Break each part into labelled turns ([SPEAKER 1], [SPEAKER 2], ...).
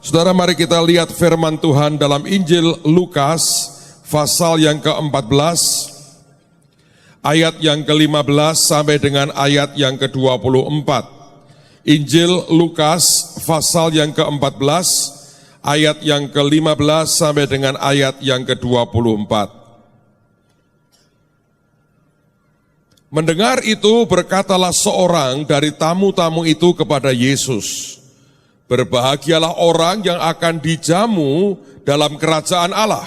[SPEAKER 1] Saudara, mari kita lihat firman Tuhan dalam Injil Lukas pasal yang ke-14 ayat yang ke-15 sampai dengan ayat yang ke-24. Injil Lukas pasal yang ke-14 ayat yang ke-15 sampai dengan ayat yang ke-24. Mendengar itu berkatalah seorang dari tamu-tamu itu kepada Yesus, "Berbahagialah orang yang akan dijamu dalam kerajaan Allah."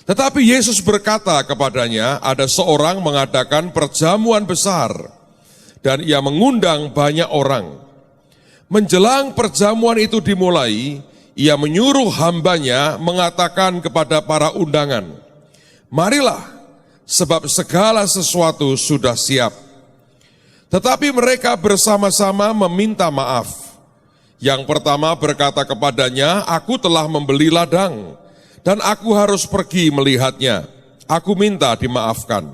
[SPEAKER 1] Tetapi Yesus berkata kepadanya, ada seorang mengadakan perjamuan besar dan ia mengundang banyak orang. Menjelang perjamuan itu dimulai, ia menyuruh hambanya mengatakan kepada para undangan, "Marilah, sebab segala sesuatu sudah siap." Tetapi mereka bersama-sama meminta maaf. Yang pertama berkata kepadanya, "Aku telah membeli ladang, dan aku harus pergi melihatnya. Aku minta dimaafkan."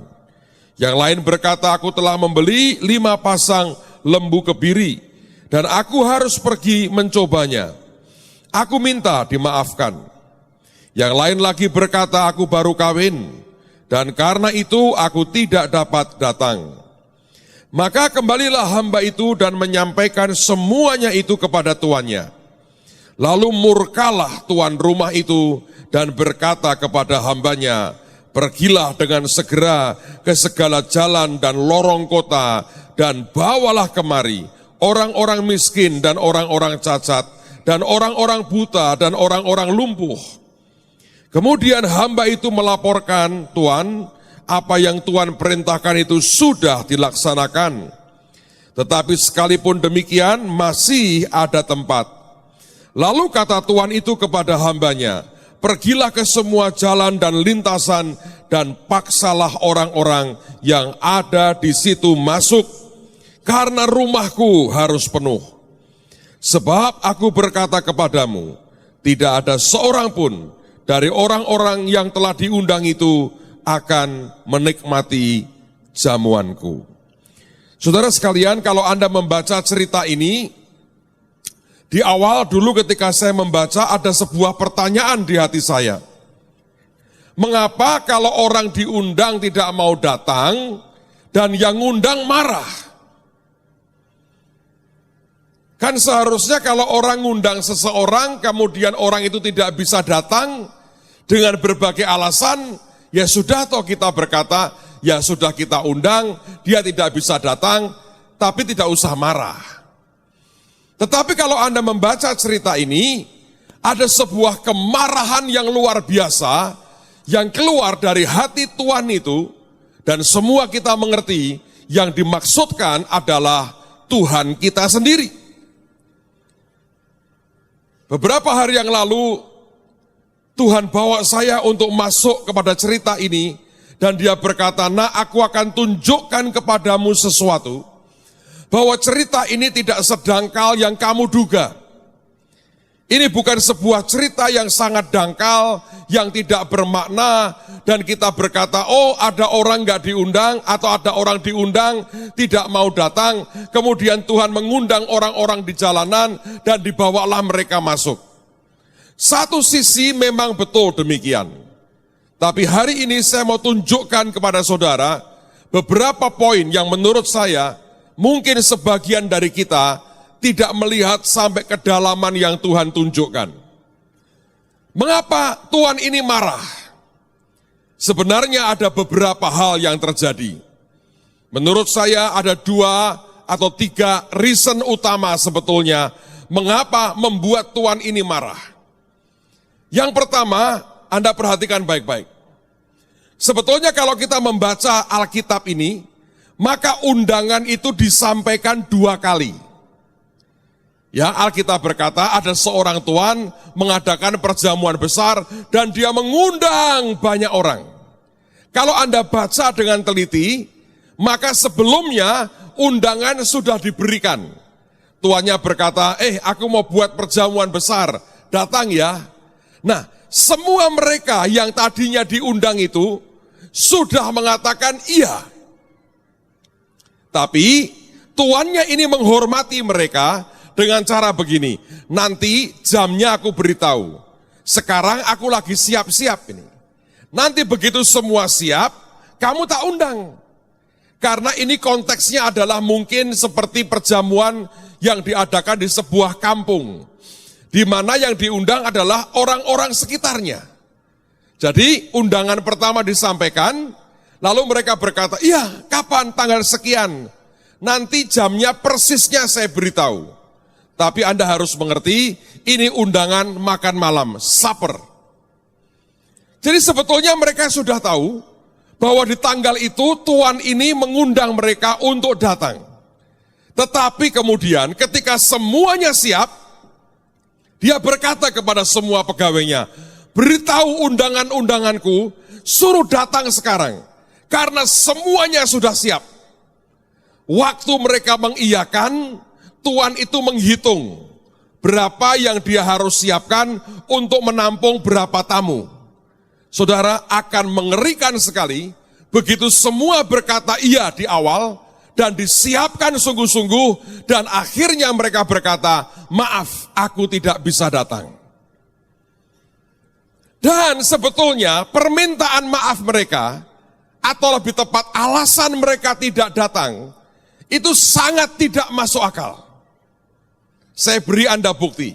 [SPEAKER 1] Yang lain berkata, "Aku telah membeli 5 pasang lembu kebiri, dan aku harus pergi mencobanya. Aku minta dimaafkan." Yang lain lagi berkata, "Aku baru kawin, dan karena itu aku tidak dapat datang." Maka kembalilah hamba itu dan menyampaikan semuanya itu kepada tuannya. Lalu murkalah tuan rumah itu dan berkata kepada hambanya, "Pergilah dengan segera ke segala jalan dan lorong kota dan bawalah kemari orang-orang miskin dan orang-orang cacat dan orang-orang buta dan orang-orang lumpuh." Kemudian hamba itu melaporkan, "Tuan, apa yang Tuhan perintahkan itu sudah dilaksanakan. Tetapi sekalipun demikian masih ada tempat." Lalu kata Tuhan itu kepada hambanya, "Pergilah ke semua jalan dan lintasan dan paksalah orang-orang yang ada di situ masuk, karena rumahku harus penuh. Sebab aku berkata kepadamu, tidak ada seorang pun dari orang-orang yang telah diundang itu akan menikmati jamuanku." Saudara sekalian, kalau Anda membaca cerita ini, di awal dulu ketika saya membaca ada sebuah pertanyaan di hati saya. Mengapa kalau orang diundang tidak mau datang dan yang ngundang marah? Kan seharusnya kalau orang ngundang seseorang kemudian orang itu tidak bisa datang dengan berbagai alasan, ya sudah toh kita berkata, ya sudah kita undang, dia tidak bisa datang, tapi tidak usah marah. Tetapi kalau Anda membaca cerita ini, ada sebuah kemarahan yang luar biasa yang keluar dari hati Tuhan itu, dan semua kita mengerti yang dimaksudkan adalah Tuhan kita sendiri. Beberapa hari yang lalu, Tuhan bawa saya untuk masuk kepada cerita ini, dan dia berkata, "Nak, aku akan tunjukkan kepadamu sesuatu, bahwa cerita ini tidak sedangkal yang kamu duga. Ini bukan sebuah cerita yang sangat dangkal, yang tidak bermakna, dan kita berkata, oh ada orang gak diundang, atau ada orang diundang, tidak mau datang, kemudian Tuhan mengundang orang-orang di jalanan, dan dibawalah mereka masuk." Satu sisi memang betul demikian. Tapi hari ini saya mau tunjukkan kepada saudara beberapa poin yang menurut saya mungkin sebagian dari kita tidak melihat sampai kedalaman yang Tuhan tunjukkan. Mengapa Tuhan ini marah? Sebenarnya ada beberapa hal yang terjadi. Menurut saya ada 2 atau 3 reason utama sebetulnya mengapa membuat Tuhan ini marah. Yang pertama, Anda perhatikan baik-baik. Sebetulnya kalau kita membaca Alkitab ini, maka undangan itu disampaikan 2 kali. Ya, Alkitab berkata ada seorang tuan mengadakan perjamuan besar dan dia mengundang banyak orang. Kalau Anda baca dengan teliti, maka sebelumnya undangan sudah diberikan. Tuannya berkata, aku mau buat perjamuan besar, datang ya. Nah, semua mereka yang tadinya diundang itu sudah mengatakan iya. Tapi tuannya ini menghormati mereka dengan cara begini, nanti jamnya aku beritahu. Sekarang aku lagi siap-siap ini. Nanti begitu semua siap, kamu tak undang. Karena ini konteksnya adalah mungkin seperti perjamuan yang diadakan di sebuah kampung, di mana yang diundang adalah orang-orang sekitarnya. Jadi undangan pertama disampaikan, lalu mereka berkata, iya kapan tanggal sekian, nanti jamnya persisnya saya beritahu. Tapi Anda harus mengerti, ini undangan makan malam, supper. Jadi sebetulnya mereka sudah tahu bahwa di tanggal itu Tuhan ini mengundang mereka untuk datang. Tetapi kemudian ketika semuanya siap, dia berkata kepada semua pegawainya, beritahu undangan-undanganku, suruh datang sekarang. Karena semuanya sudah siap. Waktu mereka mengiyakan, Tuhan itu menghitung berapa yang dia harus siapkan untuk menampung berapa tamu. Saudara, akan mengerikan sekali begitu semua berkata iya di awal dan disiapkan sungguh-sungguh dan akhirnya mereka berkata, maaf, aku tidak bisa datang. Dan sebetulnya permintaan maaf mereka, atau lebih tepat alasan mereka tidak datang, itu sangat tidak masuk akal. Saya beri Anda bukti.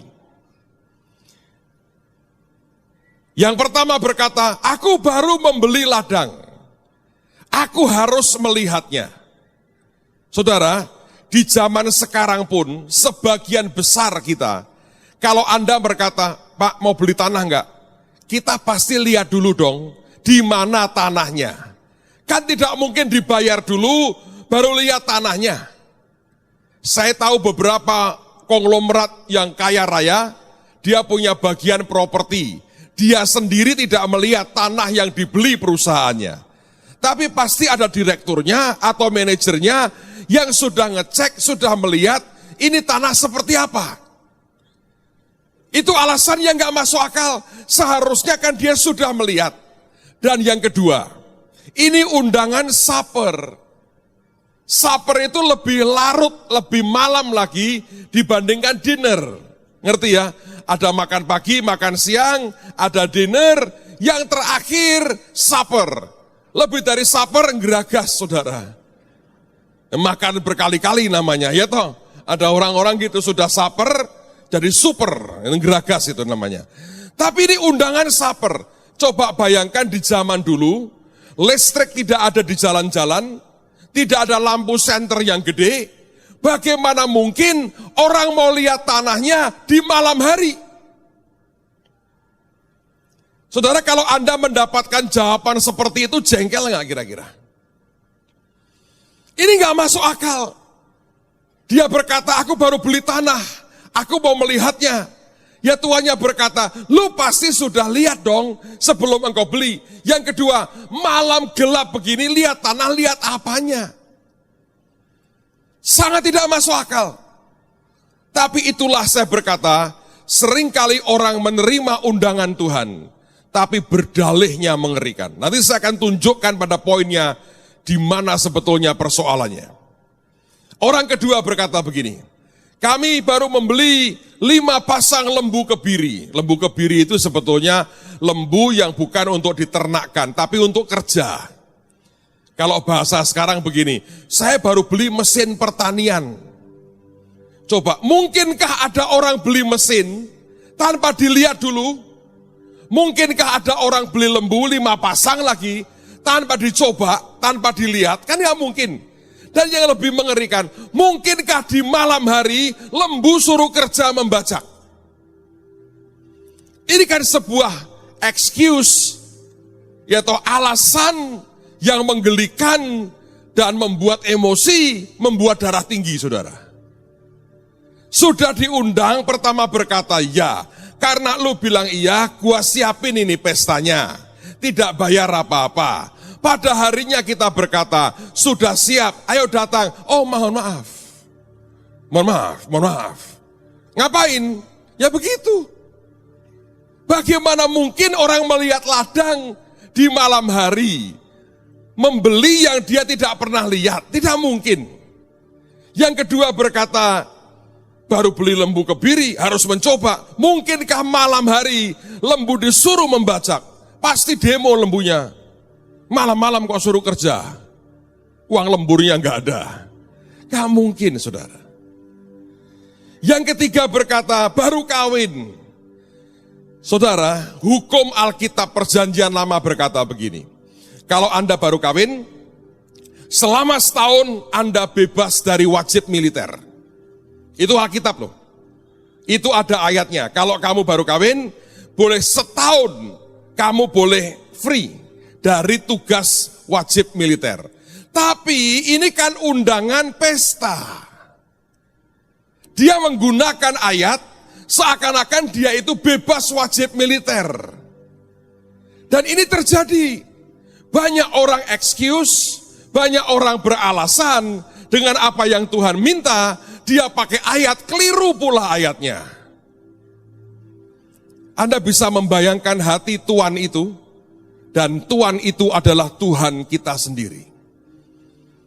[SPEAKER 1] Yang pertama berkata, aku baru membeli ladang. Aku harus melihatnya. Saudara, di zaman sekarang pun sebagian besar kita, kalau Anda berkata, Pak mau beli tanah enggak? Kita pasti lihat dulu dong, di mana tanahnya. Kan tidak mungkin dibayar dulu, baru lihat tanahnya. Saya tahu beberapa konglomerat yang kaya raya, dia punya bagian properti. Dia sendiri tidak melihat tanah yang dibeli perusahaannya. Tapi pasti ada direkturnya atau manajernya yang sudah ngecek, sudah melihat ini tanah seperti apa. Itu alasan yang gak masuk akal. Seharusnya kan dia sudah melihat. Dan yang kedua, ini undangan supper. Supper itu lebih larut, lebih malam lagi dibandingkan dinner. Ngerti ya? Ada makan pagi, makan siang, ada dinner, yang terakhir supper. Lebih dari supper, geragas saudara. Makan berkali-kali namanya, ya toh. Ada orang-orang gitu sudah supper, jadi super, geragas itu namanya. Tapi ini undangan supper. Coba bayangkan di zaman dulu, listrik tidak ada di jalan-jalan, tidak ada lampu senter yang gede. Bagaimana mungkin orang mau lihat tanahnya di malam hari? Saudara, kalau Anda mendapatkan jawaban seperti itu, jengkel nggak kira-kira? Ini nggak masuk akal. Dia berkata, aku baru beli tanah, aku mau melihatnya. Ya tuannya berkata, lu pasti sudah lihat dong sebelum engkau beli. Yang kedua, malam gelap begini, lihat tanah, lihat apanya? Sangat tidak masuk akal. Tapi itulah saya berkata, seringkali orang menerima undangan Tuhan, tapi berdalihnya mengerikan. Nanti saya akan tunjukkan pada poinnya di mana sebetulnya persoalannya. Orang kedua berkata begini, kami baru membeli 5 pasang lembu kebiri. Lembu kebiri itu sebetulnya lembu yang bukan untuk diternakkan, tapi untuk kerja. Kalau bahasa sekarang begini, saya baru beli mesin pertanian. Coba, mungkinkah ada orang beli mesin tanpa dilihat dulu? Mungkinkah ada orang beli lembu 5 pasang lagi tanpa dicoba, tanpa dilihat? Kan nggak mungkin. Dan yang lebih mengerikan, mungkinkah di malam hari lembu suruh kerja membajak? Ini kan sebuah excuse, yaitu alasan yang menggelikan dan membuat emosi, membuat darah tinggi, saudara. Sudah diundang, pertama berkata ya, karena lu bilang iya, gua siapin ini pestanya, tidak bayar apa-apa. Pada harinya kita berkata, sudah siap, ayo datang. Oh mohon maaf. Mohon maaf. Ngapain? Ya begitu. Bagaimana mungkin orang melihat ladang di malam hari, membeli yang dia tidak pernah lihat? Tidak mungkin. Yang kedua berkata, baru beli lembu kebiri, harus mencoba. Mungkinkah malam hari lembu disuruh membajak? Pasti demo lembunya. Malam-malam kok suruh kerja? Uang lemburnya nggak ada. Nggak mungkin, saudara. Yang ketiga berkata, baru kawin. Saudara, hukum Alkitab Perjanjian Lama berkata begini. Kalau Anda baru kawin, selama setahun Anda bebas dari wajib militer. Itu Alkitab loh. Itu ada ayatnya. Kalau kamu baru kawin, boleh setahun kamu boleh free dari tugas wajib militer. Tapi ini kan undangan pesta. Dia menggunakan ayat seakan-akan dia itu bebas wajib militer. Dan ini terjadi. Banyak orang excuse, banyak orang beralasan dengan apa yang Tuhan minta, dia pakai ayat, keliru pula ayatnya. Anda bisa membayangkan hati Tuhan itu, dan Tuhan itu adalah Tuhan kita sendiri.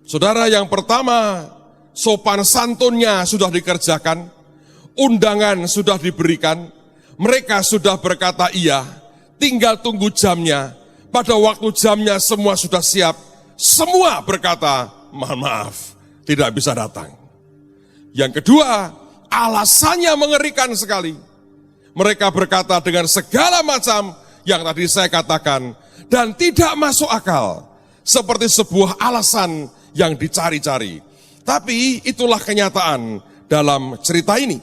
[SPEAKER 1] Saudara, yang pertama, sopan santunnya sudah dikerjakan, undangan sudah diberikan, mereka sudah berkata iya, tinggal tunggu jamnya. Pada waktu jamnya semua sudah siap, semua berkata, mohon maaf, tidak bisa datang. Yang kedua, alasannya mengerikan sekali. Mereka berkata dengan segala macam yang tadi saya katakan, dan tidak masuk akal, seperti sebuah alasan yang dicari-cari. Tapi itulah kenyataan dalam cerita ini.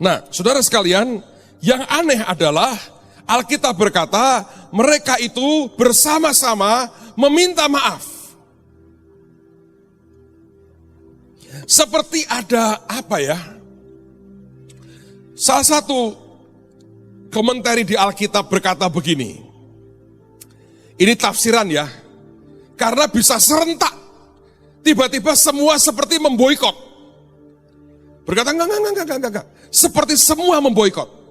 [SPEAKER 1] Nah, saudara sekalian, yang aneh adalah Alkitab berkata mereka itu bersama-sama meminta maaf. Seperti ada apa ya? Salah satu komentari di Alkitab berkata begini. Ini tafsiran ya. Karena bisa serentak. Tiba-tiba semua seperti memboikot. Berkata enggak. Seperti semua memboikot.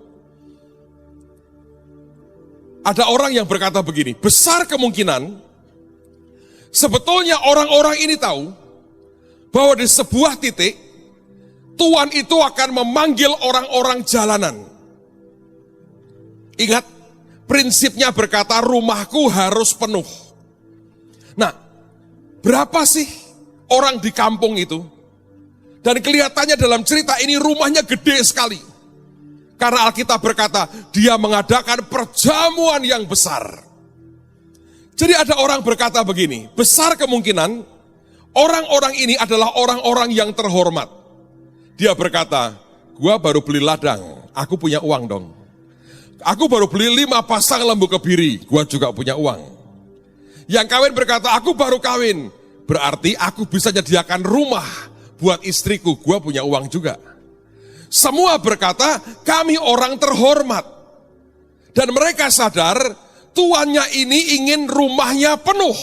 [SPEAKER 1] Ada orang yang berkata begini, besar kemungkinan sebetulnya orang-orang ini tahu bahwa di sebuah titik Tuhan itu akan memanggil orang-orang jalanan. Ingat, prinsipnya berkata rumahku harus penuh. Nah, berapa sih orang di kampung itu? Dan kelihatannya dalam cerita ini rumahnya gede sekali. Karena Alkitab berkata, dia mengadakan perjamuan yang besar. Jadi ada orang berkata begini, besar kemungkinan orang-orang ini adalah orang-orang yang terhormat. Dia berkata, gua baru beli ladang, aku punya uang dong. Aku baru beli 5 pasang lembu kebiri, gua juga punya uang. Yang kawin berkata, aku baru kawin, berarti aku bisa menyediakan rumah buat istriku, gua punya uang juga. Semua berkata, kami orang terhormat. Dan mereka sadar, tuannya ini ingin rumahnya penuh.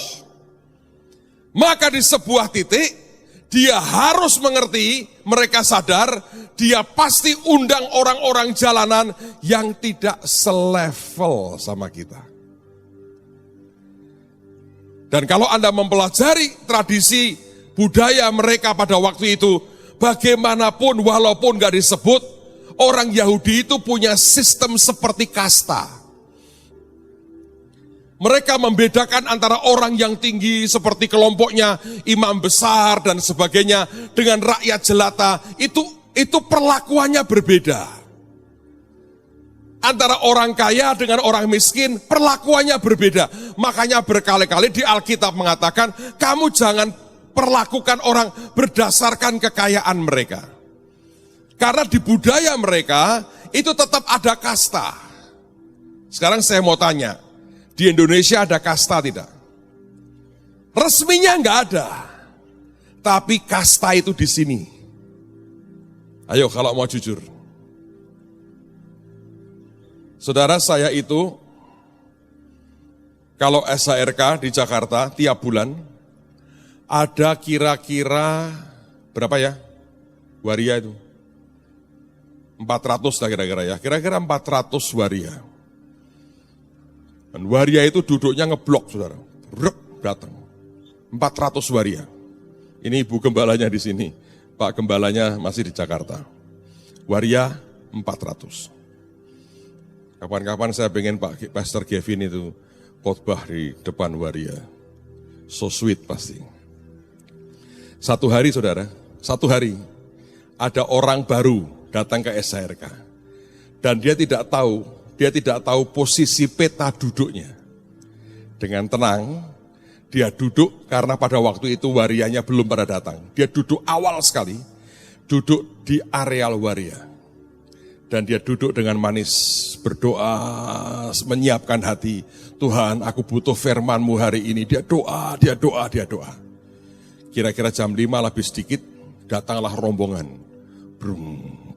[SPEAKER 1] Maka di sebuah titik, dia harus mengerti, mereka sadar, dia pasti undang orang-orang jalanan yang tidak selevel sama kita. Dan kalau Anda mempelajari tradisi budaya mereka pada waktu itu, bagaimanapun walaupun gak disebut, orang Yahudi itu punya sistem seperti kasta. Mereka membedakan antara orang yang tinggi seperti kelompoknya imam besar dan sebagainya dengan rakyat jelata. Itu perlakuannya berbeda. Antara orang kaya dengan orang miskin perlakuannya berbeda. Makanya berkali-kali di Alkitab mengatakan kamu jangan perlakukan orang berdasarkan kekayaan mereka. Karena di budaya mereka itu tetap ada kasta. Sekarang saya mau tanya, di Indonesia ada kasta tidak? Resminya enggak ada. Tapi kasta itu di sini. Ayo kalau mau jujur. Saudara, saya itu kalau SHRK di Jakarta tiap bulan ada kira-kira berapa ya? Waria itu. 400 lah kira-kira ya. Kira-kira 400 waria. Dan waria itu duduknya ngeblok, saudara. Ruk, datang. 400 waria. Ini ibu gembalanya di sini. Pak Gembalanya masih di Jakarta. Waria 400. Kapan-kapan saya pengen Pak Pastor Kevin itu khotbah di depan Waria. So sweet pasti. Satu hari saudara, ada orang baru datang ke SHRK. Dan dia tidak tahu posisi peta duduknya. Dengan tenang, dia duduk karena pada waktu itu Warianya belum pada datang. Dia duduk awal sekali, duduk di areal Waria. Dan dia duduk dengan manis, berdoa, menyiapkan hati. Tuhan, aku butuh firman-Mu hari ini. Dia doa. Kira-kira jam 5 lebih sedikit, datanglah rombongan. Brung,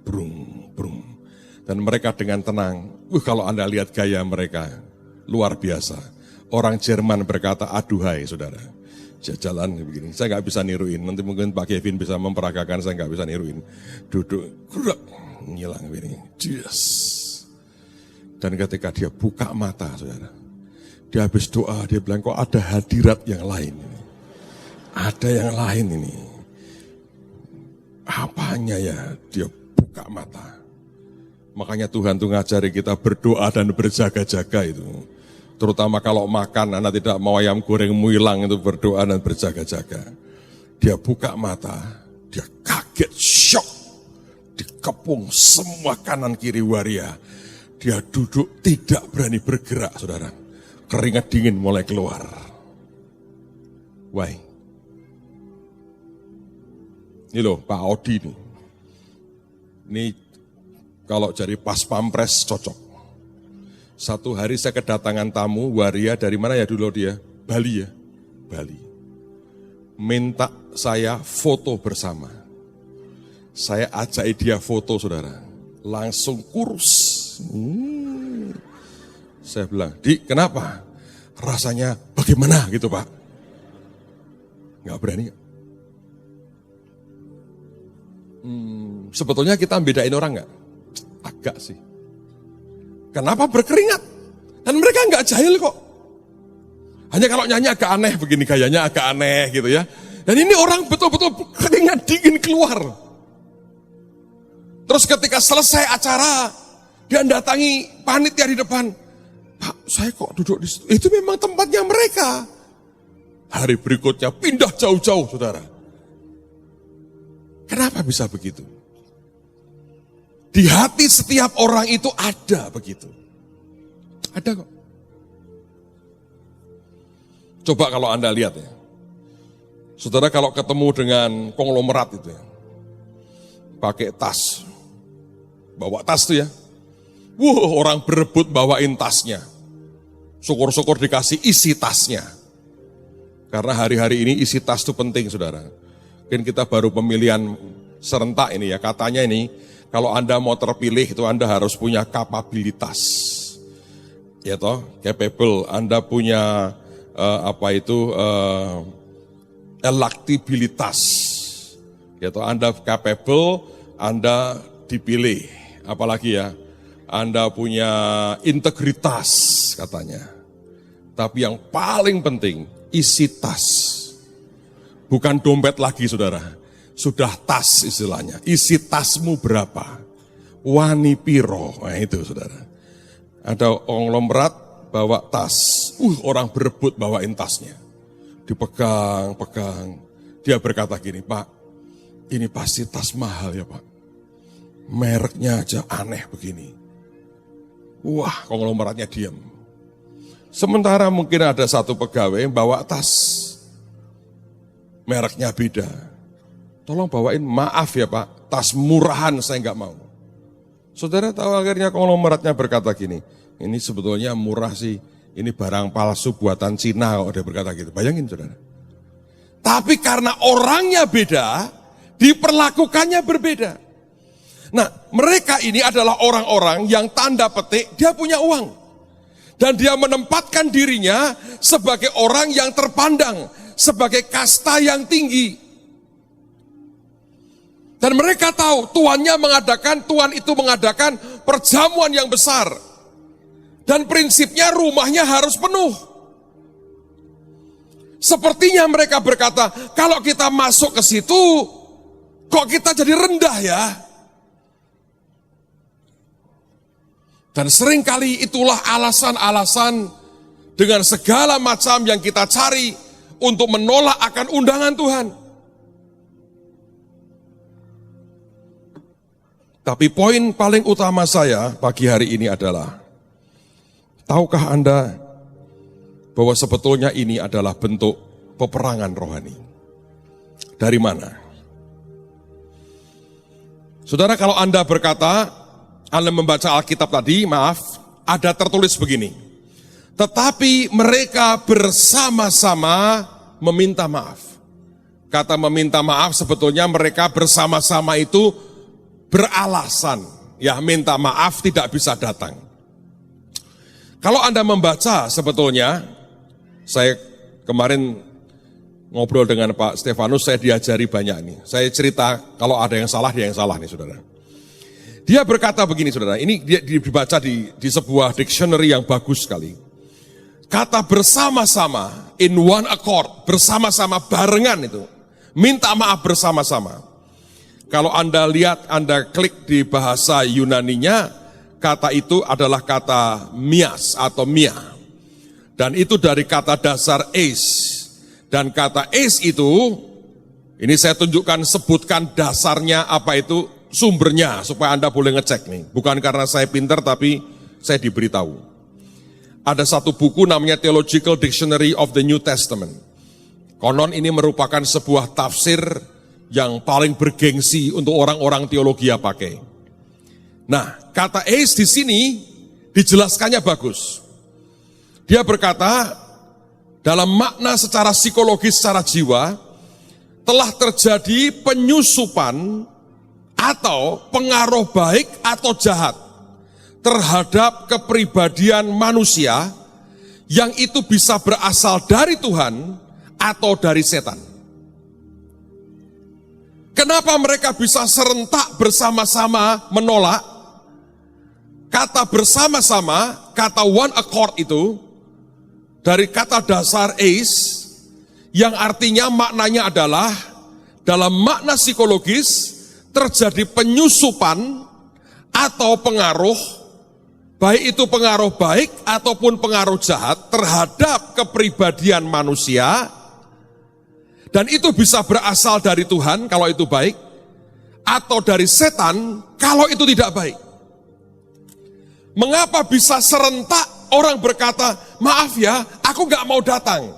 [SPEAKER 1] brung, brung. Dan mereka dengan tenang, kalau Anda lihat gaya mereka, luar biasa. Orang Jerman berkata, aduhai saudara. Jalan begini, saya nggak bisa niruin. Nanti mungkin Pak Kevin bisa memperagakan, saya nggak bisa niruin. Duduk, ngilang begini. Yes. Dan ketika dia buka mata, saudara, dia habis doa, dia bilang, kok ada hadirat yang lain. Ada yang lain ini. Apanya ya? Dia buka mata. Makanya Tuhan tuh ngajari kita berdoa dan berjaga-jaga itu. Terutama kalau makan, Anda tidak mau ayam goreng muilang itu berdoa dan berjaga-jaga. Dia buka mata, dia kaget, syok. Dikepung semua kanan kiri Waria. Dia duduk tidak berani bergerak, saudara. Keringat dingin mulai keluar. Why? Ini loh Pak Odi nih. Ini kalau jadi pas pampres cocok. Satu hari saya kedatangan tamu Waria dari mana ya dulu dia? Bali ya? Bali. Minta saya foto bersama. Saya ajak dia foto saudara. Langsung kurus. Saya bilang, Di kenapa? Rasanya bagaimana gitu Pak? Nggak berani nggak? Sebetulnya kita bedain orang nggak? Agak sih. Kenapa berkeringat? Dan mereka nggak jahil kok. Hanya kalau nyanyi agak aneh begini, gayanya agak aneh gitu ya. Dan ini orang betul-betul keringat dingin keluar. Terus ketika selesai acara, dia datangi panitia di depan. Pak, saya kok duduk di situ? Itu memang tempatnya mereka. Hari berikutnya pindah jauh-jauh, saudara. Kenapa bisa begitu? Di hati setiap orang itu ada begitu. Ada kok. Coba kalau Anda lihat ya. Saudara kalau ketemu dengan konglomerat itu ya. Pakai tas. Bawa tas tuh ya. Orang berebut bawain tasnya. Syukur-syukur dikasih isi tasnya. Karena hari-hari ini isi tas itu penting saudara. Mungkin kita baru pemilihan serentak ini ya. Katanya ini. Kalau Anda mau terpilih itu Anda harus punya kapabilitas. Ya toh, capable. Anda punya electabilitas. Ya toh, Anda capable, Anda dipilih. Apalagi ya, Anda punya integritas katanya. Tapi yang paling penting, isi tas. Bukan dompet lagi saudara. Sudah tas istilahnya, isi tasmu berapa? Wani piro, nah itu saudara. Ada konglomerat bawa tas, orang berebut bawain tasnya. Dipegang. Dia berkata gini, Pak, ini pasti tas mahal ya Pak. Mereknya aja aneh begini. Wah, konglomeratnya diam. Sementara mungkin ada satu pegawai yang bawa tas, mereknya beda. Tolong bawain, maaf ya Pak, tas murahan saya nggak mau. Saudara tahu akhirnya konglomeratnya berkata gini, ini sebetulnya murah sih, ini barang palsu buatan Cina kok dia berkata gitu. Bayangin saudara. Tapi karena orangnya beda, diperlakukannya berbeda. Nah mereka ini adalah orang-orang yang tanda petik dia punya uang. Dan dia menempatkan dirinya sebagai orang yang terpandang, sebagai kasta yang tinggi. Dan mereka tahu Tuhan itu mengadakan perjamuan yang besar. Dan prinsipnya rumahnya harus penuh. Sepertinya mereka berkata, kalau kita masuk ke situ, Kok kita jadi rendah ya? Dan seringkali itulah alasan-alasan dengan segala macam yang kita cari untuk menolak akan undangan Tuhan. Tapi poin paling utama saya pagi hari ini adalah, tahukah Anda bahwa sebetulnya ini adalah bentuk peperangan rohani? Dari mana? Saudara, kalau Anda berkata, Anda membaca Alkitab tadi, maaf, ada tertulis begini. Tetapi mereka bersama-sama meminta maaf. Kata meminta maaf sebetulnya mereka bersama-sama itu beralasan. Ya, minta maaf tidak bisa datang. Kalau Anda membaca sebetulnya, saya kemarin ngobrol dengan Pak Stefanus, saya diajari banyak nih. Saya cerita kalau ada yang salah, dia yang salah nih saudara. Dia berkata begini saudara, ini dia dibaca di sebuah dictionary yang bagus sekali. Kata bersama-sama, in one accord, bersama-sama barengan itu. Minta maaf bersama-sama. Kalau Anda lihat, Anda klik di bahasa Yunaninya, kata itu adalah kata mias atau mia. Dan itu dari kata dasar eis. Dan kata eis itu, ini saya tunjukkan, sebutkan dasarnya apa itu, sumbernya, supaya Anda boleh ngecek nih. Bukan karena saya pintar, tapi saya diberitahu. Ada satu buku namanya Theological Dictionary of the New Testament. Konon ini merupakan sebuah tafsir yang paling bergengsi untuk orang-orang teologi pakai. Nah, kata eis di sini dijelaskannya bagus. Dia berkata, dalam makna secara psikologis, secara jiwa, telah terjadi penyusupan atau pengaruh baik atau jahat terhadap kepribadian manusia yang itu bisa berasal dari Tuhan atau dari setan. Kenapa mereka bisa serentak bersama-sama menolak? Kata bersama-sama, kata one accord itu, dari kata dasar eis, yang artinya maknanya adalah, dalam makna psikologis, terjadi penyusupan atau pengaruh, baik itu pengaruh baik ataupun pengaruh jahat terhadap kepribadian manusia, dan itu bisa berasal dari Tuhan kalau itu baik, atau dari setan kalau itu tidak baik. Mengapa bisa serentak orang berkata, maaf ya, aku gak mau datang.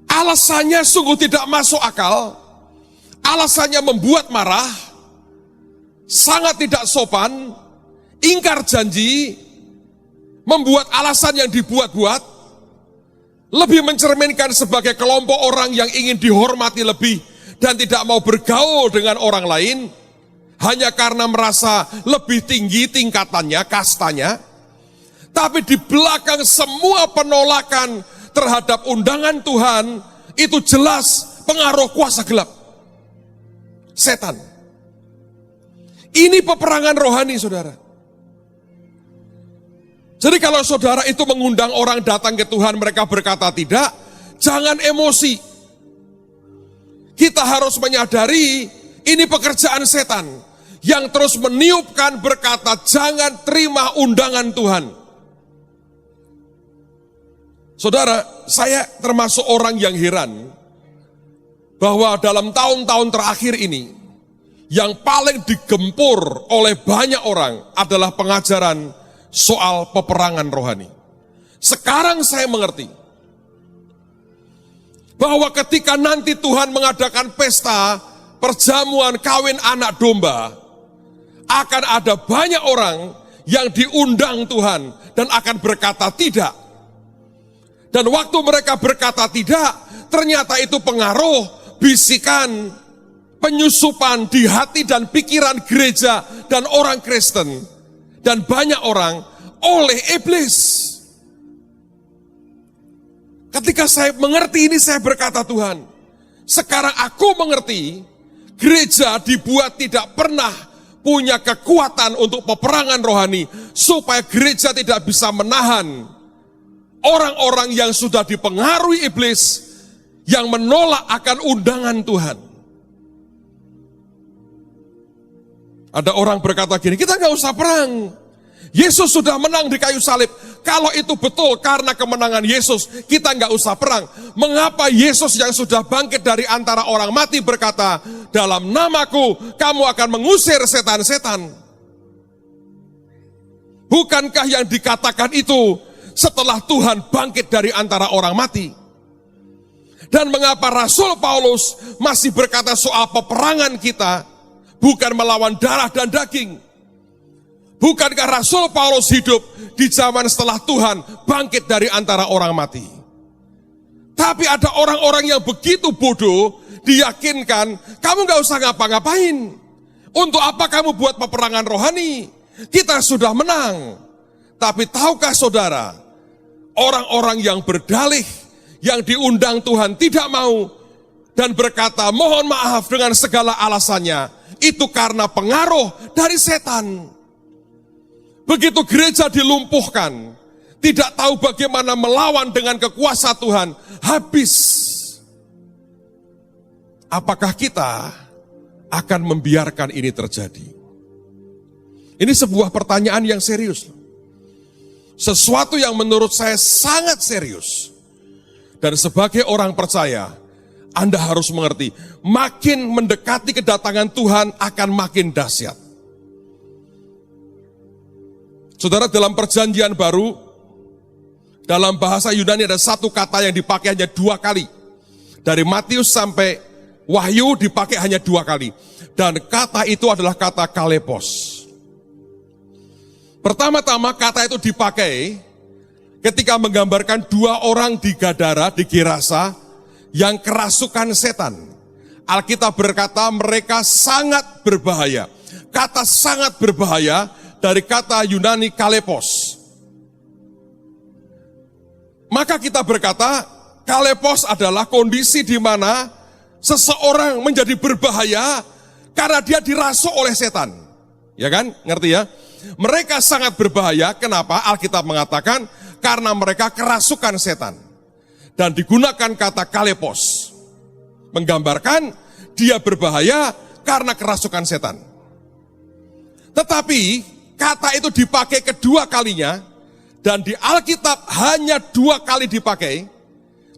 [SPEAKER 1] Alasannya sungguh tidak masuk akal, alasannya membuat marah, sangat tidak sopan, ingkar janji, membuat alasan yang dibuat-buat, lebih mencerminkan sebagai kelompok orang yang ingin dihormati lebih dan tidak mau bergaul dengan orang lain hanya karena merasa lebih tinggi tingkatannya, kastanya. Tapi di belakang semua penolakan terhadap undangan Tuhan itu jelas pengaruh kuasa gelap, setan. Ini peperangan rohani saudara. Jadi kalau saudara itu mengundang orang datang ke Tuhan, mereka berkata tidak, jangan emosi. Kita harus menyadari ini pekerjaan setan yang terus meniupkan berkata jangan terima undangan Tuhan. Saudara, saya termasuk orang yang heran bahwa dalam tahun-tahun terakhir ini yang paling digempur oleh banyak orang adalah pengajaran soal peperangan rohani. Sekarang saya mengerti bahwa ketika nanti Tuhan mengadakan pesta perjamuan kawin anak domba, akan ada banyak orang yang diundang Tuhan dan akan berkata tidak. Dan waktu mereka berkata tidak, ternyata itu pengaruh, bisikan, penyusupan di hati dan pikiran gereja dan orang Kristen. Dan banyak orang oleh iblis. Ketika saya mengerti ini, saya berkata, Tuhan, sekarang aku mengerti, gereja dibuat tidak pernah punya kekuatan untuk peperangan rohani, supaya gereja tidak bisa menahan orang-orang yang sudah dipengaruhi iblis, yang menolak akan undangan Tuhan. Ada orang berkata gini, kita nggak usah perang. Yesus sudah menang di kayu salib. Kalau itu betul karena kemenangan Yesus, kita nggak usah perang. Mengapa Yesus yang sudah bangkit dari antara orang mati berkata, dalam namaku kamu akan mengusir setan-setan? Bukankah yang dikatakan itu setelah Tuhan bangkit dari antara orang mati? Dan mengapa Rasul Paulus masih berkata soal peperangan kita bukan melawan darah dan daging? Bukankah Rasul Paulus hidup di zaman setelah Tuhan bangkit dari antara orang mati? Tapi ada orang-orang yang begitu bodoh, diyakinkan, kamu gak usah ngapa-ngapain. Untuk apa kamu buat peperangan rohani? Kita sudah menang. Tapi tahukah saudara, orang-orang yang berdalih, yang diundang Tuhan tidak mau, dan berkata, mohon maaf dengan segala alasannya, itu karena pengaruh dari setan. Begitu gereja dilumpuhkan, tidak tahu bagaimana melawan dengan kekuasaan Tuhan, habis. Apakah kita akan membiarkan ini terjadi? Ini sebuah pertanyaan yang serius. Sesuatu yang menurut saya sangat serius. Dan sebagai orang percaya, Anda harus mengerti, makin mendekati kedatangan Tuhan akan makin dahsyat. Saudara, dalam perjanjian baru, dalam bahasa Yunani ada satu kata yang dipakai hanya 2 kali. Dari Matius sampai Wahyu dipakai hanya 2 kali. Dan kata itu adalah kata kalepos. Pertama-tama kata itu dipakai ketika menggambarkan 2 orang di Gadara, di Gerasa, yang kerasukan setan. Alkitab berkata mereka sangat berbahaya. Kata sangat berbahaya dari kata Yunani kalepos. Maka kita berkata, kalepos adalah kondisi di mana seseorang menjadi berbahaya karena dia dirasuk oleh setan. Ya kan? Ngerti ya? Mereka sangat berbahaya, kenapa? Alkitab mengatakan, karena mereka kerasukan setan. Dan digunakan kata kalepos. Menggambarkan dia berbahaya karena kerasukan setan. Tetapi kata itu dipakai kedua kalinya, dan di Alkitab hanya 2 kali dipakai,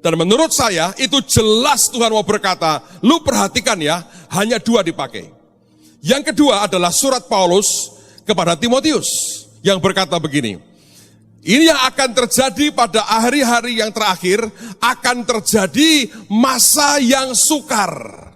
[SPEAKER 1] dan menurut saya itu jelas Tuhan mau berkata, lu perhatikan ya, hanya 2 dipakai. Yang kedua adalah surat Paulus kepada Timotius, yang berkata begini, ini yang akan terjadi pada hari-hari yang terakhir, akan terjadi masa yang sukar.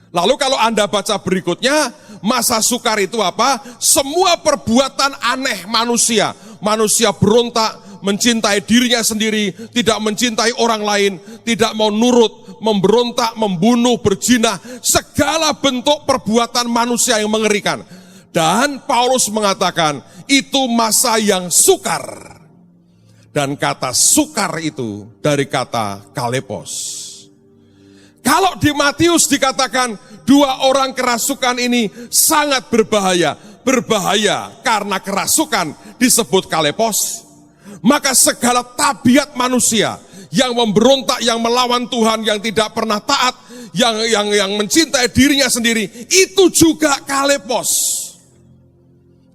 [SPEAKER 1] Lalu kalau Anda baca berikutnya, masa sukar itu apa? Semua perbuatan aneh manusia. Manusia berontak, mencintai dirinya sendiri, tidak mencintai orang lain, tidak mau nurut, memberontak, membunuh, berzina, segala bentuk perbuatan manusia yang mengerikan. Dan Paulus mengatakan, itu masa yang sukar. Dan kata sukar itu dari kata kalepos. Kalau di Matius dikatakan 2 orang kerasukan ini sangat berbahaya. Berbahaya karena kerasukan disebut kalepos. Maka segala tabiat manusia yang memberontak, yang melawan Tuhan, yang tidak pernah taat, yang mencintai dirinya sendiri, itu juga kalepos.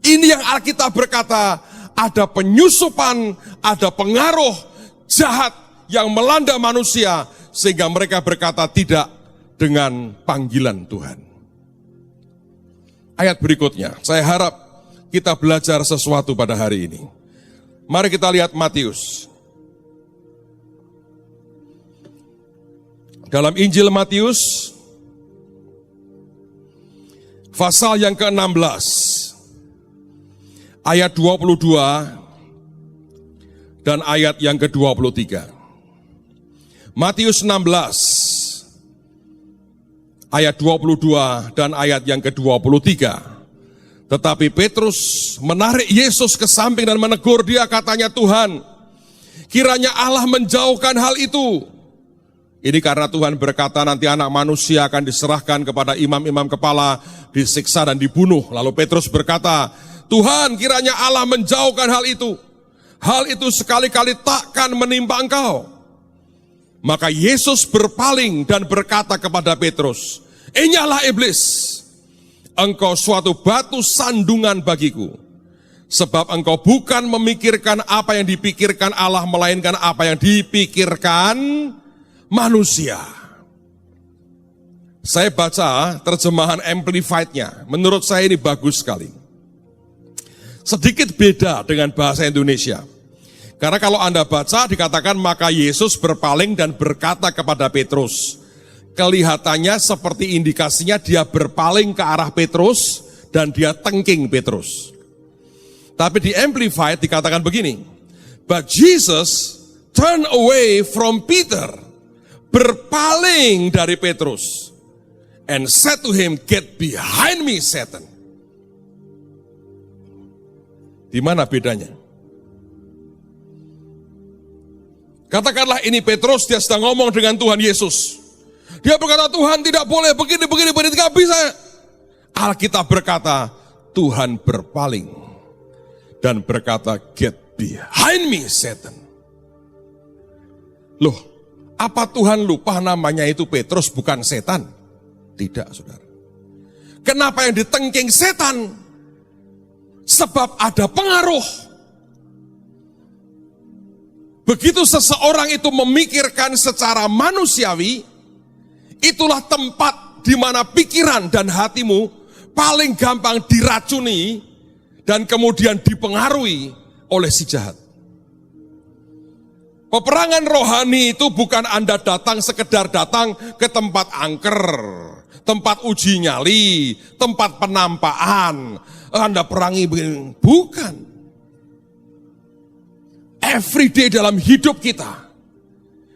[SPEAKER 1] Ini yang Alkitab berkata, ada penyusupan, ada pengaruh jahat yang melanda manusia, sehingga mereka berkata tidak dengan panggilan Tuhan. Ayat berikutnya, saya harap kita belajar sesuatu pada hari ini. Mari kita lihat Matius. Dalam Injil Matius, pasal yang ke-16, ayat 22 dan ayat yang ke-23. Matius 16, ayat 22 dan ayat yang ke-23. Tetapi Petrus menarik Yesus ke samping dan menegur dia, katanya, Tuhan, kiranya Allah menjauhkan hal itu. Ini karena Tuhan berkata nanti anak manusia akan diserahkan kepada imam-imam kepala, disiksa dan dibunuh. Lalu Petrus berkata, Tuhan, kiranya Allah menjauhkan hal itu. Hal itu sekali-kali takkan menimpa engkau. Maka Yesus berpaling dan berkata kepada Petrus, Enyahlah iblis, engkau suatu batu sandungan bagiku. Sebab engkau bukan memikirkan apa yang dipikirkan Allah, melainkan apa yang dipikirkan manusia. Saya baca terjemahan Amplified-nya, menurut saya ini bagus sekali. Sedikit beda dengan bahasa Indonesia. Karena kalau Anda baca dikatakan maka Yesus berpaling dan berkata kepada Petrus. Kelihatannya seperti indikasinya dia berpaling ke arah Petrus dan dia tengking Petrus. Tapi di Amplified dikatakan begini, but Jesus turned away from Peter, berpaling dari Petrus, and said to him, get behind me, Satan. Di mana bedanya? Katakanlah ini Petrus, dia sedang ngomong dengan Tuhan Yesus. Dia berkata, Tuhan tidak boleh begini, tidak bisa. Alkitab berkata, Tuhan berpaling dan berkata, get behind me, Satan. Loh, apa Tuhan lupa namanya itu Petrus bukan setan? Tidak, saudara. Kenapa yang ditengking setan? Sebab ada pengaruh. Begitu seseorang itu memikirkan secara manusiawi, itulah tempat di mana pikiran dan hatimu paling gampang diracuni dan kemudian dipengaruhi oleh si jahat. Peperangan rohani itu bukan Anda datang sekedar datang ke tempat angker, tempat uji nyali, tempat penampaan, Anda perangi begini. Bukan. Every day dalam hidup kita,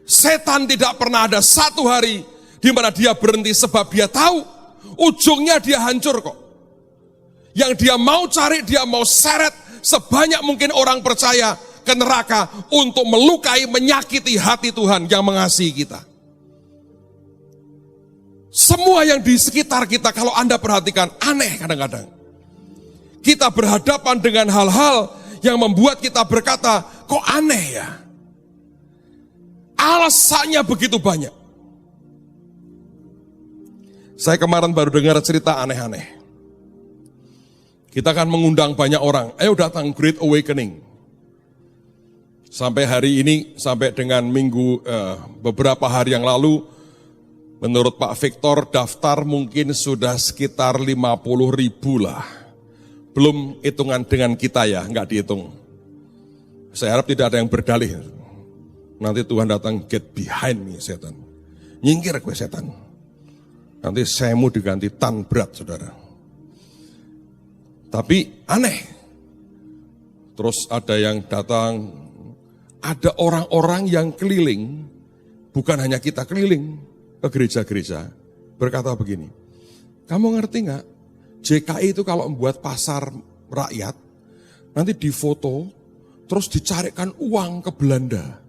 [SPEAKER 1] setan tidak pernah ada satu hari di mana dia berhenti sebab dia tahu ujungnya dia hancur kok. Yang dia mau cari, dia mau seret sebanyak mungkin orang percaya ke neraka untuk melukai, menyakiti hati Tuhan yang mengasihi kita. Semua yang di sekitar kita kalau Anda perhatikan aneh kadang-kadang. Kita berhadapan dengan hal-hal yang membuat kita berkata, kok aneh ya? Alasannya begitu banyak. Saya kemarin baru dengar cerita aneh-aneh. Kita akan mengundang banyak orang, ayo datang Great Awakening. Sampai hari ini, sampai dengan beberapa hari yang lalu, menurut Pak Victor daftar mungkin sudah sekitar 50.000 lah. Belum hitungan dengan kita ya, enggak dihitung. Saya harap tidak ada yang berdalih. Nanti Tuhan datang, get behind me, setan. Nyingkir gue setan. Nanti semu diganti tan berat, saudara. Tapi aneh. Terus ada yang datang, ada orang-orang yang keliling, bukan hanya kita keliling ke gereja-gereja, berkata begini, kamu ngerti gak, JKI itu kalau membuat pasar rakyat, nanti difoto, terus dicarikan uang ke Belanda.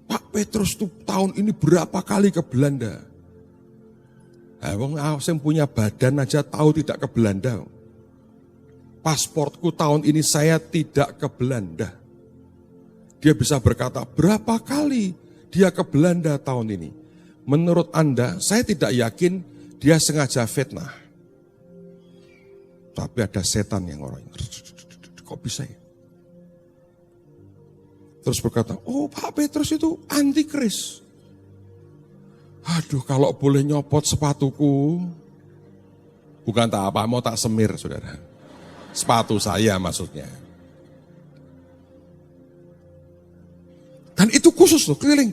[SPEAKER 1] Pak Petrus tuh tahun ini berapa kali ke Belanda? Wong yang punya badan aja tahu tidak ke Belanda. Pasportku tahun ini saya tidak ke Belanda. Dia bisa berkata berapa kali dia ke Belanda tahun ini. Menurut Anda, saya tidak yakin dia sengaja fitnah. Tapi ada setan yang orang, kok bisa ya? Terus berkata, oh Pak Petrus itu antikris. Aduh kalau boleh nyopot sepatuku, bukan tak apa, mau tak semir saudara. Sepatu saya maksudnya. Dan itu khusus loh, keliling.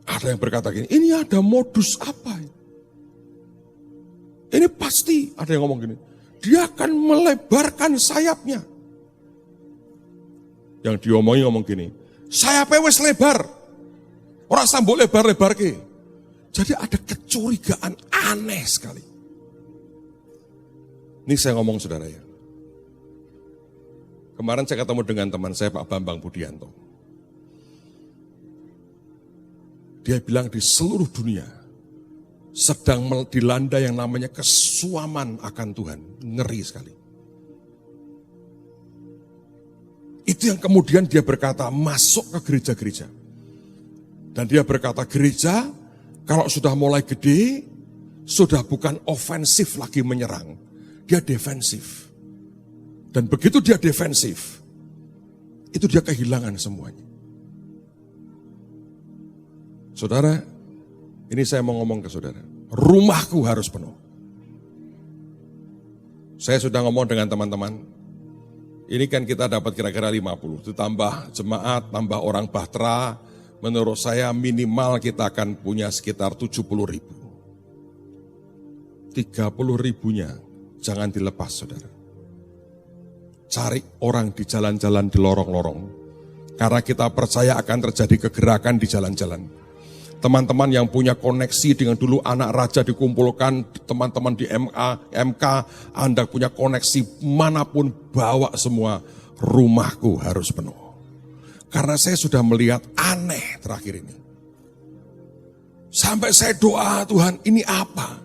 [SPEAKER 1] Ada yang berkata gini, ini ada modus apa? Ini pasti, ada yang ngomong gini, dia akan melebarkan sayapnya. Yang diomongin ngomong gini, sayapnya wis lebar, orang sambut lebar-lebar ke. Jadi ada kecurigaan aneh sekali. Ini saya ngomong saudara ya. Kemarin saya ketemu dengan teman saya Pak Bambang Budianto. Dia bilang di seluruh dunia sedang dilanda yang namanya kesuaman akan Tuhan. Ngeri sekali. Itu yang kemudian dia berkata masuk ke gereja-gereja. Dan dia berkata gereja kalau sudah mulai gede, sudah bukan ofensif lagi menyerang, dia defensif. Dan begitu dia defensif, itu dia kehilangan semuanya. Saudara, ini saya mau ngomong ke saudara, rumahku harus penuh. Saya sudah ngomong dengan teman-teman, ini kan kita dapat kira-kira 50, itu tambah jemaat, tambah orang bahtera, menurut saya minimal kita akan punya sekitar 70.000. 30.000-nya jangan dilepas, saudara. Cari orang di jalan-jalan, di lorong-lorong. Karena kita percaya akan terjadi kegerakan di jalan-jalan. Teman-teman yang punya koneksi dengan dulu anak raja dikumpulkan, teman-teman di MK, Anda punya koneksi manapun, bawa semua, rumahku harus penuh. Karena saya sudah melihat aneh terakhir ini. Sampai saya doa, Tuhan ini apa?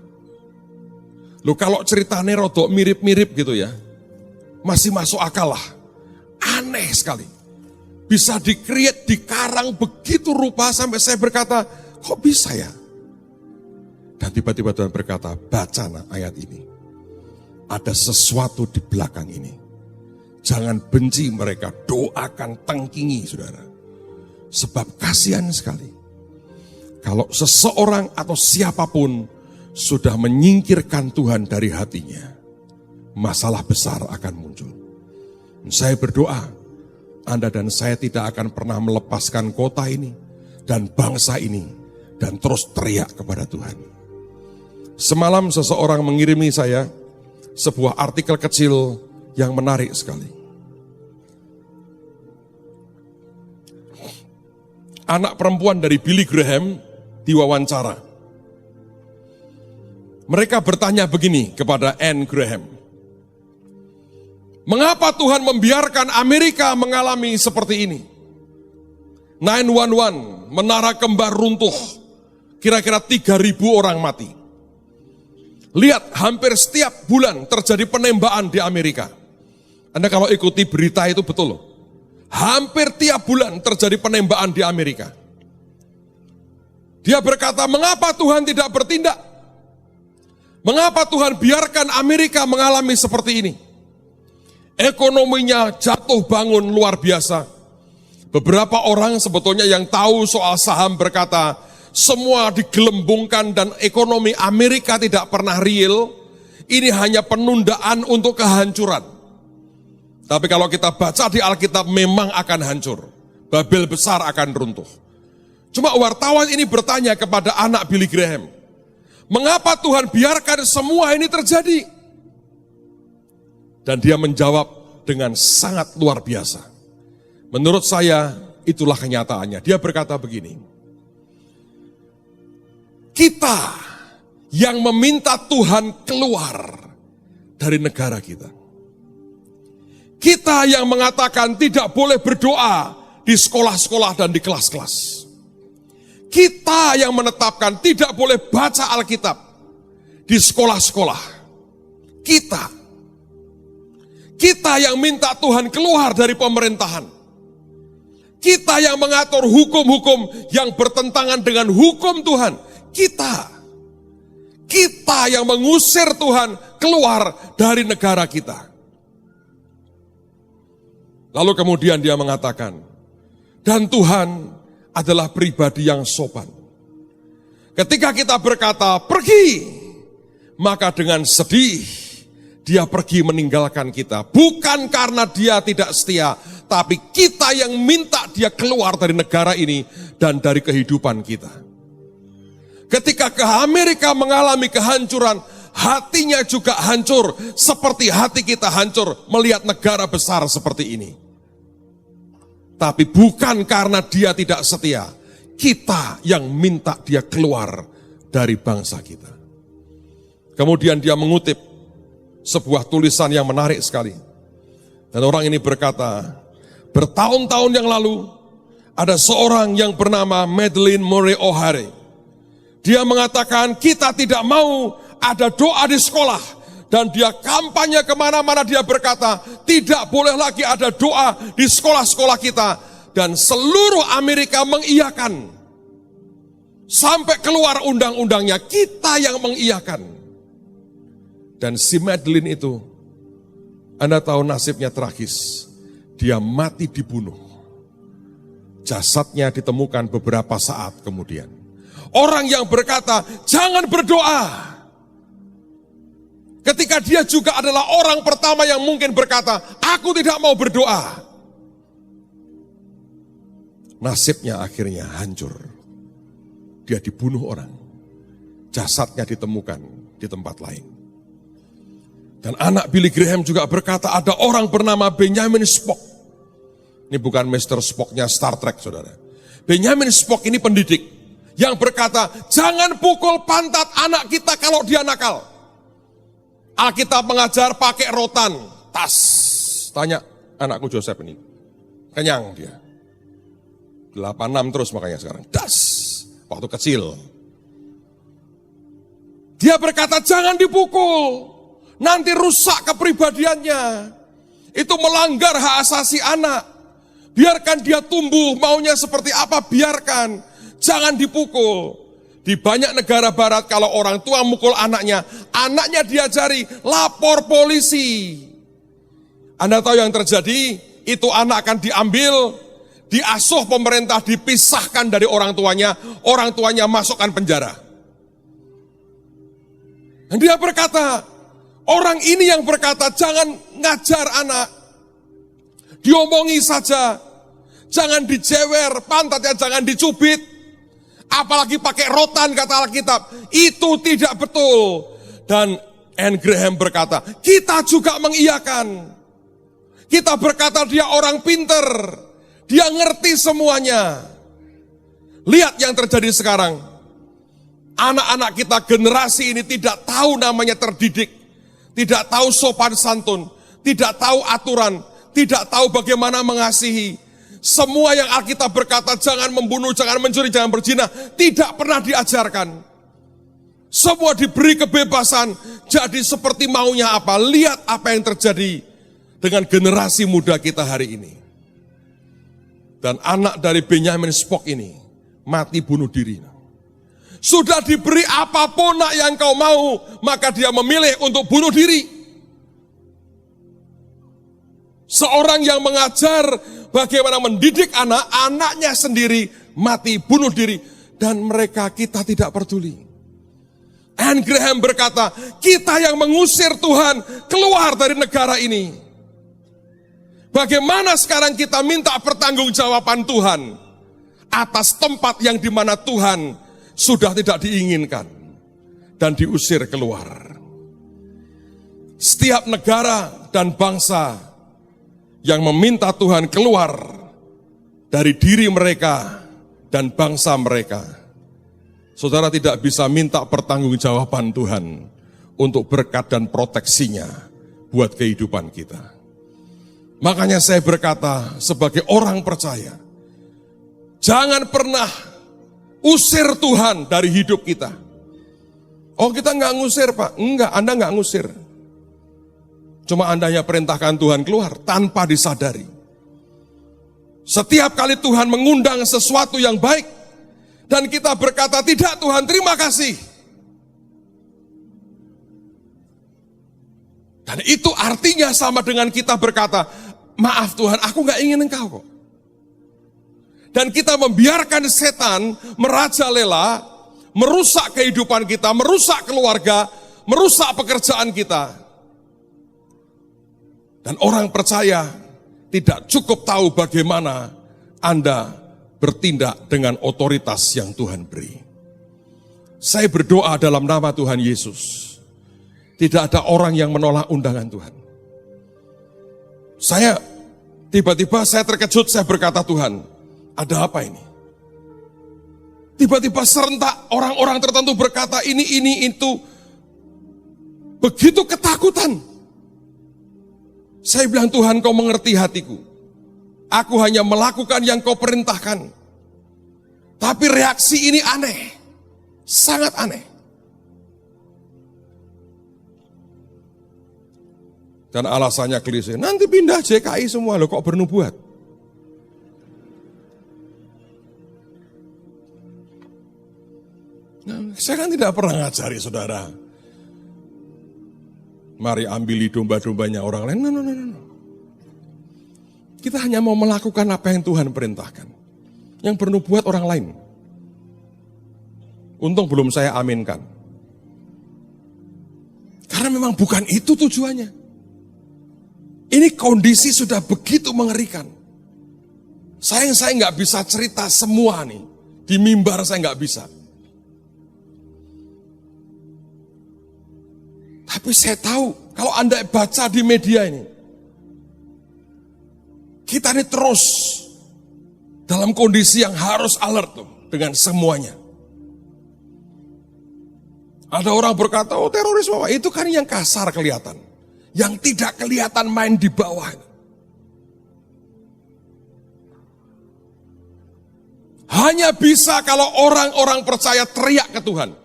[SPEAKER 1] Loh kalau ceritanya rodok mirip-mirip gitu ya, masih masuk akal lah. Aneh sekali. Bisa di-create, dikarang begitu rupa sampai saya berkata, kok bisa ya? Dan tiba-tiba Tuhan berkata, baca ayat ini. Ada sesuatu di belakang ini. Jangan benci mereka, doakan, tengkingi saudara. Sebab kasihan sekali. Kalau seseorang atau siapapun sudah menyingkirkan Tuhan dari hatinya, masalah besar akan muncul. Saya berdoa, Anda dan saya tidak akan pernah melepaskan kota ini dan bangsa ini dan terus teriak kepada Tuhan. Semalam seseorang mengirimi saya sebuah artikel kecil yang menarik sekali. Anak perempuan dari Billy Graham diwawancara. Mereka bertanya begini kepada Anne Graham. Mengapa Tuhan membiarkan Amerika mengalami seperti ini? 911, menara kembar runtuh, kira-kira 3.000 orang mati. Lihat, hampir setiap bulan terjadi penembakan di Amerika. Anda kalau ikuti berita itu betul loh. Hampir tiap bulan terjadi penembakan di Amerika. Dia berkata, mengapa Tuhan tidak bertindak? Mengapa Tuhan biarkan Amerika mengalami seperti ini? Ekonominya jatuh bangun luar biasa. Beberapa orang sebetulnya yang tahu soal saham berkata, semua digelembungkan dan ekonomi Amerika tidak pernah real. Ini hanya penundaan untuk kehancuran. Tapi kalau kita baca di Alkitab memang akan hancur. Babel besar akan runtuh. Cuma wartawan ini bertanya kepada anak Billy Graham, mengapa Tuhan biarkan semua ini terjadi? Dan dia menjawab dengan sangat luar biasa. Menurut saya itulah kenyataannya. Dia berkata begini, kita yang meminta Tuhan keluar dari negara kita. Kita yang mengatakan tidak boleh berdoa di sekolah-sekolah dan di kelas-kelas. Kita yang menetapkan tidak boleh baca Alkitab di sekolah-sekolah. Kita yang minta Tuhan keluar dari pemerintahan. Kita yang mengatur hukum-hukum yang bertentangan dengan hukum Tuhan. Kita yang mengusir Tuhan keluar dari negara kita. Lalu kemudian dia mengatakan, dan Tuhan adalah pribadi yang sopan. Ketika kita berkata, pergi, maka dengan sedih, dia pergi meninggalkan kita. Bukan karena dia tidak setia, tapi kita yang minta dia keluar dari negara ini dan dari kehidupan kita. Ketika ke Amerika mengalami kehancuran, hatinya juga hancur. Seperti hati kita hancur melihat negara besar seperti ini. Tapi bukan karena dia tidak setia. Kita yang minta dia keluar dari bangsa kita. Kemudian dia mengutip sebuah tulisan yang menarik sekali. Dan orang ini berkata, bertahun-tahun yang lalu ada seorang yang bernama Madeleine Murray O'Hare. Dia mengatakan kita tidak mau ada doa di sekolah. Dan dia kampanye kemana-mana, dia berkata tidak boleh lagi ada doa di sekolah-sekolah kita. Dan seluruh Amerika mengiyakan. Sampai keluar undang-undangnya, kita yang mengiyakan. Dan si Madeline itu, Anda tahu nasibnya tragis. Dia mati dibunuh. Jasadnya ditemukan beberapa saat kemudian. Orang yang berkata, jangan berdoa. Ketika dia juga adalah orang pertama yang mungkin berkata, aku tidak mau berdoa. Nasibnya akhirnya hancur. Dia dibunuh orang. Jasadnya ditemukan di tempat lain. Dan anak Billy Graham juga berkata, ada orang bernama Benjamin Spock. Ini bukan Mr. Spock-nya Star Trek, saudara. Benjamin Spock ini pendidik yang berkata, jangan pukul pantat anak kita kalau dia nakal. Alkitab mengajar pakai rotan, tas. Tanya anakku Joseph ini, kenyang dia. 86 terus makanya sekarang, das. Waktu kecil. Dia berkata, jangan dipukul. Nanti rusak kepribadiannya. Itu melanggar hak asasi anak. Biarkan dia tumbuh, maunya seperti apa, biarkan. Jangan dipukul. Di banyak negara barat kalau orang tua mukul anaknya diajari lapor polisi. Anda tahu yang terjadi? Itu anak akan diambil, diasuh pemerintah, dipisahkan dari orang tuanya masukkan penjara. Dan dia berkata, orang ini yang berkata jangan ngajar anak, diomongi saja, jangan dijewer, pantatnya jangan dicubit. Apalagi pakai rotan kata Alkitab, itu tidak betul. Dan Anne Graham berkata, kita juga mengiyakan. Kita berkata dia orang pinter, dia ngerti semuanya. Lihat yang terjadi sekarang. Anak-anak kita generasi ini tidak tahu namanya terdidik, tidak tahu sopan santun, tidak tahu aturan, tidak tahu bagaimana mengasihi. Semua yang Alkitab berkata jangan membunuh, jangan mencuri, jangan berzina, tidak pernah diajarkan. Semua diberi kebebasan, jadi seperti maunya apa. Lihat apa yang terjadi dengan generasi muda kita hari ini. Dan anak dari Benjamin Spock ini mati bunuh diri. Sudah diberi apapun nak yang kau mau, maka dia memilih untuk bunuh diri. Seorang yang mengajar bagaimana mendidik anak, anaknya sendiri mati bunuh diri. Dan mereka kita tidak peduli. Anne Graham berkata, kita yang mengusir Tuhan keluar dari negara ini. Bagaimana sekarang kita minta pertanggungjawaban Tuhan atas tempat yang dimana Tuhan sudah tidak diinginkan dan diusir keluar. Setiap negara dan bangsa yang meminta Tuhan keluar dari diri mereka dan bangsa mereka, saudara tidak bisa minta pertanggungjawaban Tuhan untuk berkat dan proteksinya buat kehidupan kita. Makanya saya berkata sebagai orang percaya, jangan pernah usir Tuhan dari hidup kita. Oh kita nggak ngusir Pak, enggak, Anda nggak ngusir. Cuma Anda hanya perintahkan Tuhan keluar tanpa disadari. Setiap kali Tuhan mengundang sesuatu yang baik, dan kita berkata, tidak Tuhan, terima kasih. Dan itu artinya sama dengan kita berkata, maaf Tuhan, aku gak ingin Engkau kok. Dan kita membiarkan setan merajalela, merusak kehidupan kita, merusak keluarga, merusak pekerjaan kita. Dan orang percaya tidak cukup tahu bagaimana Anda bertindak dengan otoritas yang Tuhan beri. Saya berdoa dalam nama Tuhan Yesus. Tidak ada orang yang menolak undangan Tuhan. Tiba-tiba saya terkejut, saya berkata, Tuhan, ada apa ini? Tiba-tiba serentak orang-orang tertentu berkata ini, itu. Begitu ketakutan. Saya bilang, Tuhan kau mengerti hatiku. Aku hanya melakukan yang kau perintahkan. Tapi reaksi ini aneh. Sangat aneh. Dan alasannya klise, nanti pindah JKI semua, loh kok bernubuat. Saya kan tidak pernah ngajari saudara. Mari ambili domba-dombanya orang lain. No. Kita hanya mau melakukan apa yang Tuhan perintahkan. Yang bernubuat orang lain. Untung belum saya aminkan. Karena memang bukan itu tujuannya. Ini kondisi sudah begitu mengerikan. Saya nggak bisa cerita semua nih. Di mimbar saya nggak bisa. Tapi saya tahu, kalau Anda baca di media ini, kita ini terus dalam kondisi yang harus alert tuh, dengan semuanya. Ada orang berkata, oh terorisme, itu kan yang kasar kelihatan. Yang tidak kelihatan main di bawah. Hanya bisa kalau orang-orang percaya teriak ke Tuhan.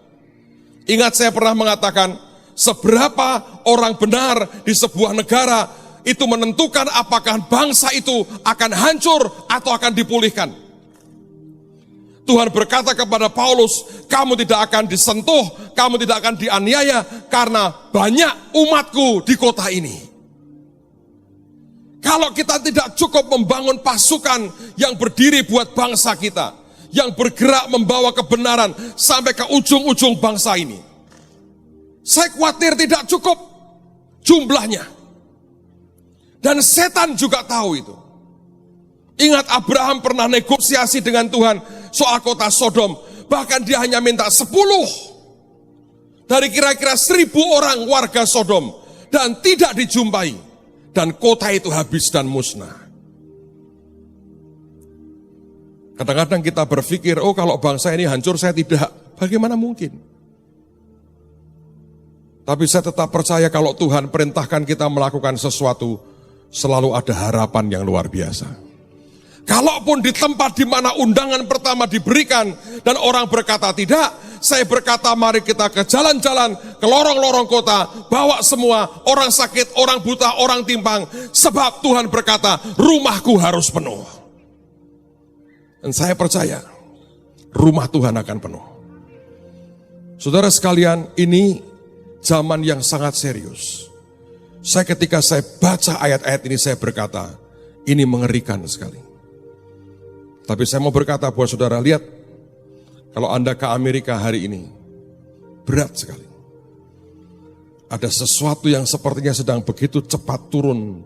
[SPEAKER 1] Ingat saya pernah mengatakan, seberapa orang benar di sebuah negara itu menentukan apakah bangsa itu akan hancur atau akan dipulihkan. Tuhan berkata kepada Paulus, kamu tidak akan disentuh, kamu tidak akan dianiaya karena banyak umatku di kota ini. Kalau kita tidak cukup membangun pasukan yang berdiri buat bangsa kita, yang bergerak membawa kebenaran sampai ke ujung-ujung bangsa ini, saya khawatir tidak cukup jumlahnya. Dan setan juga tahu itu. Ingat Abraham pernah negosiasi dengan Tuhan soal kota Sodom. Bahkan dia hanya minta 10 dari kira-kira 1.000 orang warga Sodom. Dan tidak dijumpai. Dan kota itu habis dan musnah. Kadang-kadang kita berpikir, oh kalau bangsa ini hancur saya tidak. Bagaimana mungkin? Tapi saya tetap percaya kalau Tuhan perintahkan kita melakukan sesuatu, selalu ada harapan yang luar biasa. Kalaupun di tempat di mana undangan pertama diberikan dan orang berkata tidak, saya berkata mari kita ke jalan-jalan, ke lorong-lorong kota, bawa semua orang sakit, orang buta, orang timpang, sebab Tuhan berkata rumahku harus penuh. Dan saya percaya rumah Tuhan akan penuh. Saudara sekalian, ini zaman yang sangat serius. Ketika saya baca ayat-ayat ini saya berkata, ini mengerikan sekali. Tapi saya mau berkata buat saudara, lihat, kalau Anda ke Amerika hari ini, berat sekali. Ada sesuatu yang sepertinya sedang begitu cepat turun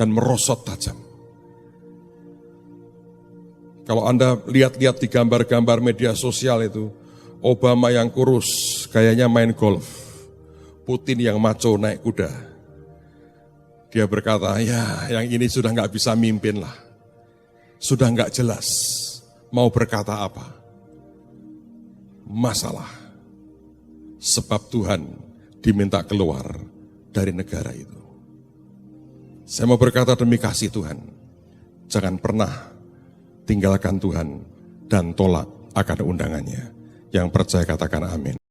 [SPEAKER 1] dan merosot tajam. Kalau Anda lihat-lihat di gambar-gambar media sosial itu, Obama yang kurus, kayaknya main golf. Putin yang maco naik kuda. Dia berkata, ya yang ini sudah gak bisa mimpin lah. Sudah gak jelas mau berkata apa. Masalah. Sebab Tuhan diminta keluar dari negara itu. Saya mau berkata demi kasih Tuhan. Jangan pernah tinggalkan Tuhan dan tolak akan undangannya. Yang percaya katakan amin.